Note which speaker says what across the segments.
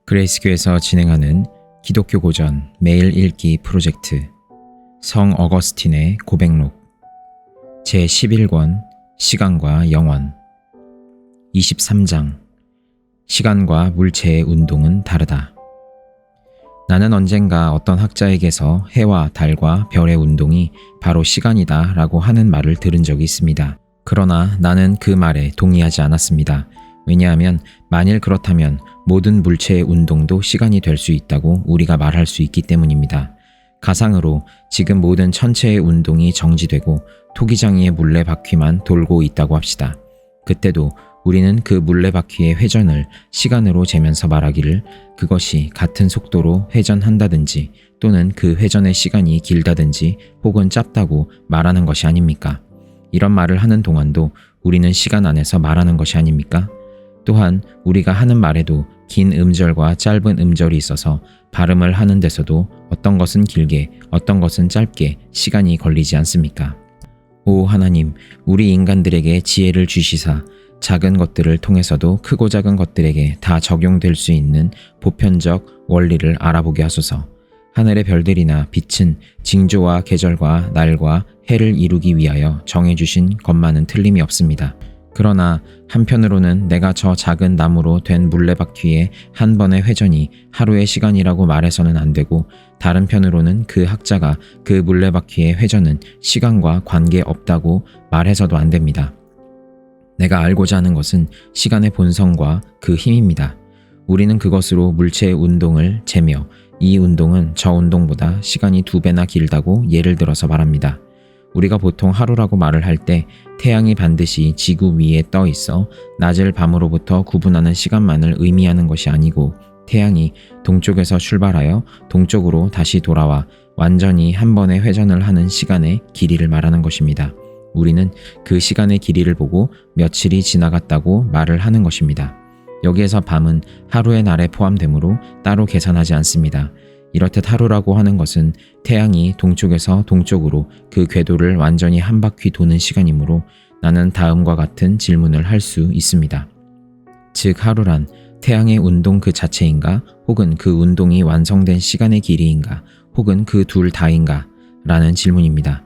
Speaker 1: 그레이스교에서 진행하는 기독교 고전 매일 읽기 프로젝트 성 어거스틴의 고백록 제11권 시간과 영원 23장 시간과 물체의 운동은 다르다. 나는 언젠가 어떤 학자에게서 해와 달과 별의 운동이 바로 시간이다 라고 하는 말을 들은 적이 있습니다. 그러나 나는 그 말에 동의하지 않았습니다. 왜냐하면 만일 그렇다면 모든 물체의 운동도 시간이 될 수 있다고 우리가 말할 수 있기 때문입니다. 가상으로 지금 모든 천체의 운동이 정지되고 토기장이의 물레바퀴만 돌고 있다고 합시다. 그때도 우리는 그 물레바퀴의 회전을 시간으로 재면서 말하기를 그것이 같은 속도로 회전한다든지 또는 그 회전의 시간이 길다든지 혹은 짧다고 말하는 것이 아닙니까? 이런 말을 하는 동안도 우리는 시간 안에서 말하는 것이 아닙니까? 또한 우리가 하는 말에도 긴 음절과 짧은 음절이 있어서 발음을 하는 데서도 어떤 것은 길게 어떤 것은 짧게 시간이 걸리지 않습니까? 오 하나님, 우리 인간들에게 지혜를 주시사 작은 것들을 통해서도 크고 작은 것들에게 다 적용될 수 있는 보편적 원리를 알아보게 하소서. 하늘의 별들이나 빛은 징조와 계절과 날과 해를 이루기 위하여 정해주신 것만은 틀림이 없습니다. 그러나 한편으로는 내가 저 작은 나무로 된 물레바퀴의 한 번의 회전이 하루의 시간이라고 말해서는 안 되고, 다른 편으로는 그 학자가 그 물레바퀴의 회전은 시간과 관계없다고 말해서도 안 됩니다. 내가 알고자 하는 것은 시간의 본성과 그 힘입니다. 우리는 그것으로 물체의 운동을 재며 이 운동은 저 운동보다 시간이 2배나 길다고 예를 들어서 말합니다. 우리가 보통 하루라고 말을 할 때 태양이 반드시 지구 위에 떠 있어 낮을 밤으로부터 구분하는 시간만을 의미하는 것이 아니고, 태양이 동쪽에서 출발하여 동쪽으로 다시 돌아와 완전히 한 번의 회전을 하는 시간의 길이를 말하는 것입니다. 우리는 그 시간의 길이를 보고 며칠이 지나갔다고 말을 하는 것입니다. 여기에서 밤은 하루의 날에 포함되므로 따로 계산하지 않습니다. 이렇듯 하루라고 하는 것은 태양이 동쪽에서 동쪽으로 그 궤도를 완전히 한 바퀴 도는 시간이므로 나는 다음과 같은 질문을 할 수 있습니다. 즉 하루란 태양의 운동 그 자체인가, 혹은 그 운동이 완성된 시간의 길이인가, 혹은 그 둘 다인가? 라는 질문입니다.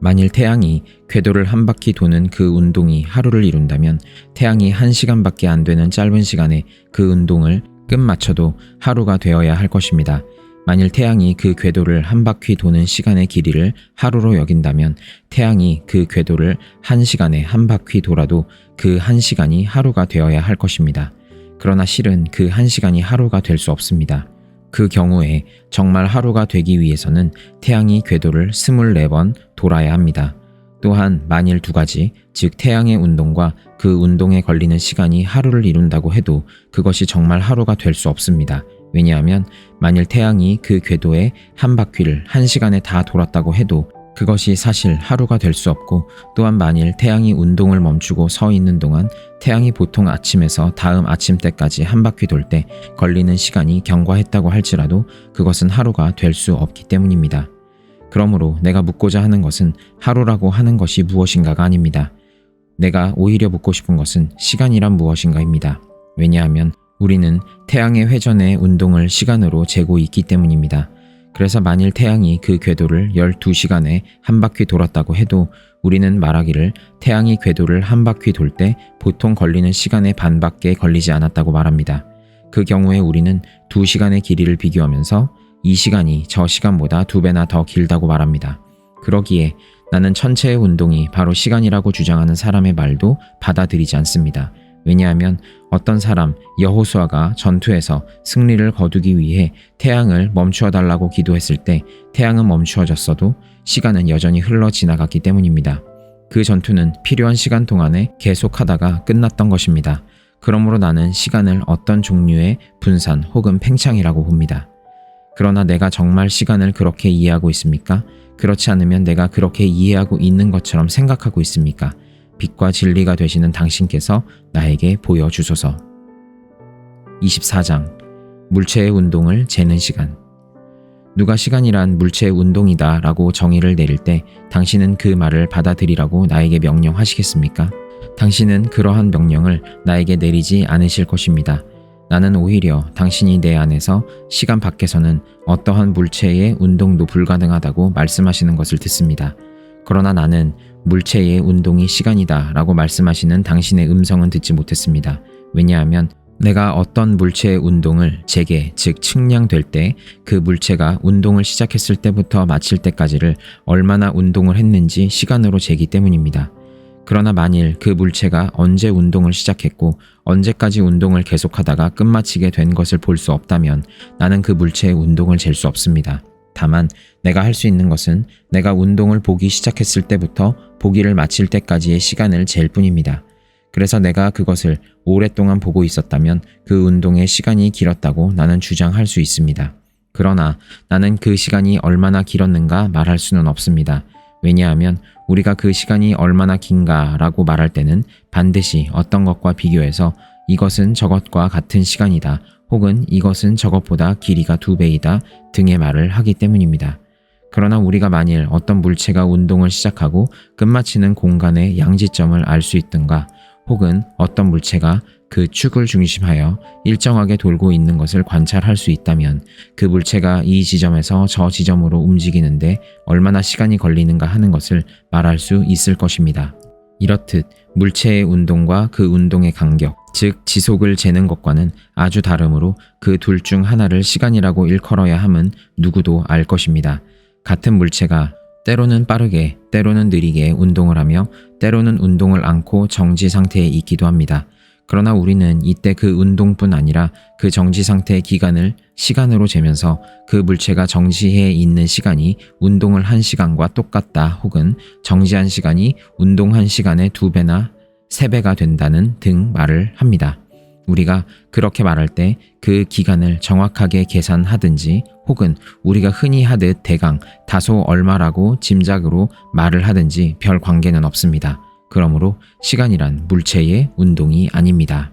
Speaker 1: 만일 태양이 궤도를 한 바퀴 도는 그 운동이 하루를 이룬다면 태양이 1시간밖에 안 되는 짧은 시간에 그 운동을 끝마쳐도 하루가 되어야 할 것입니다. 만일 태양이 그 궤도를 한 바퀴 도는 시간의 길이를 하루로 여긴다면 태양이 그 궤도를 1시간에 한 바퀴 돌아도 그 1시간이 하루가 되어야 할 것입니다. 그러나 실은 그 1시간이 하루가 될 수 없습니다. 그 경우에 정말 하루가 되기 위해서는 태양이 궤도를 24번 돌아야 합니다. 또한 만일 2가지, 즉 태양의 운동과 그 운동에 걸리는 시간이 하루를 이룬다고 해도 그것이 정말 하루가 될 수 없습니다. 왜냐하면 만일 태양이 그 궤도에 한 바퀴를 1시간에 다 돌았다고 해도 그것이 사실 하루가 될 수 없고, 또한 만일 태양이 운동을 멈추고 서 있는 동안 태양이 보통 아침에서 다음 아침 때까지 한 바퀴 돌 때 걸리는 시간이 경과했다고 할지라도 그것은 하루가 될 수 없기 때문입니다. 그러므로 내가 묻고자 하는 것은 하루라고 하는 것이 무엇인가가 아닙니다. 내가 오히려 묻고 싶은 것은 시간이란 무엇인가입니다. 왜냐하면 우리는 태양의 회전의 운동을 시간으로 재고 있기 때문입니다. 그래서 만일 태양이 그 궤도를 12시간에 한 바퀴 돌았다고 해도 우리는 말하기를 태양이 궤도를 한 바퀴 돌 때 보통 걸리는 시간의 반밖에 걸리지 않았다고 말합니다. 그 경우에 우리는 2시간의 길이를 비교하면서 이 시간이 저 시간보다 2배나 더 길다고 말합니다. 그러기에 나는 천체의 운동이 바로 시간이라고 주장하는 사람의 말도 받아들이지 않습니다. 왜냐하면 어떤 사람 여호수아가 전투에서 승리를 거두기 위해 태양을 멈추어 달라고 기도했을 때 태양은 멈추어졌어도 시간은 여전히 흘러 지나갔기 때문입니다. 그 전투는 필요한 시간 동안에 계속하다가 끝났던 것입니다. 그러므로 나는 시간을 어떤 종류의 분산 혹은 팽창이라고 봅니다. 그러나 내가 정말 시간을 그렇게 이해하고 있습니까? 그렇지 않으면 내가 그렇게 이해하고 있는 것처럼 생각하고 있습니까? 빛과 진리가 되시는 당신께서 나에게 보여주소서. 24장 물체의 운동을 재는 시간. 누가 시간이란 물체의 운동이다 라고 정의를 내릴 때 당신은 그 말을 받아들이라고 나에게 명령하시겠습니까? 당신은 그러한 명령을 나에게 내리지 않으실 것입니다. 나는 오히려 당신이 내 안에서 시간 밖에서는 어떠한 물체의 운동도 불가능하다고 말씀하시는 것을 듣습니다. 그러나 나는 물체의 운동이 시간이다 라고 말씀하시는 당신의 음성은 듣지 못했습니다. 왜냐하면 내가 어떤 물체의 운동을 재게, 즉 측량될 때 그 물체가 운동을 시작했을 때부터 마칠 때까지를 얼마나 운동을 했는지 시간으로 재기 때문입니다. 그러나 만일 그 물체가 언제 운동을 시작했고 언제까지 운동을 계속하다가 끝마치게 된 것을 볼 수 없다면 나는 그 물체의 운동을 잴 수 없습니다. 다만 내가 할 수 있는 것은 내가 운동을 보기 시작했을 때부터 보기를 마칠 때까지의 시간을 잴 뿐입니다. 그래서 내가 그것을 오랫동안 보고 있었다면 그 운동의 시간이 길었다고 나는 주장할 수 있습니다. 그러나 나는 그 시간이 얼마나 길었는가 말할 수는 없습니다. 왜냐하면 우리가 그 시간이 얼마나 긴가라고 말할 때는 반드시 어떤 것과 비교해서 이것은 저것과 같은 시간이다 혹은 이것은 저것보다 길이가 2배이다 등의 말을 하기 때문입니다. 그러나 우리가 만일 어떤 물체가 운동을 시작하고 끝마치는 공간의 양지점을 알 수 있든가 혹은 어떤 물체가 그 축을 중심하여 일정하게 돌고 있는 것을 관찰할 수 있다면 그 물체가 이 지점에서 저 지점으로 움직이는데 얼마나 시간이 걸리는가 하는 것을 말할 수 있을 것입니다. 이렇듯 물체의 운동과 그 운동의 간격, 즉 지속을 재는 것과는 아주 다르므로 그 둘 중 하나를 시간이라고 일컬어야 함은 누구도 알 것입니다. 같은 물체가 때로는 빠르게, 때로는 느리게 운동을 하며 때로는 운동을 않고 정지 상태에 있기도 합니다. 그러나 우리는 이때 그 운동뿐 아니라 그 정지 상태의 기간을 시간으로 재면서 그 물체가 정지해 있는 시간이 운동을 한 시간과 똑같다 혹은 정지한 시간이 운동한 시간의 2배나 3배가 된다는 등 말을 합니다. 우리가 그렇게 말할 때 그 기간을 정확하게 계산하든지 혹은 우리가 흔히 하듯 대강 다소 얼마라고 짐작으로 말을 하든지 별 관계는 없습니다. 그러므로 시간이란 물체의 운동이 아닙니다.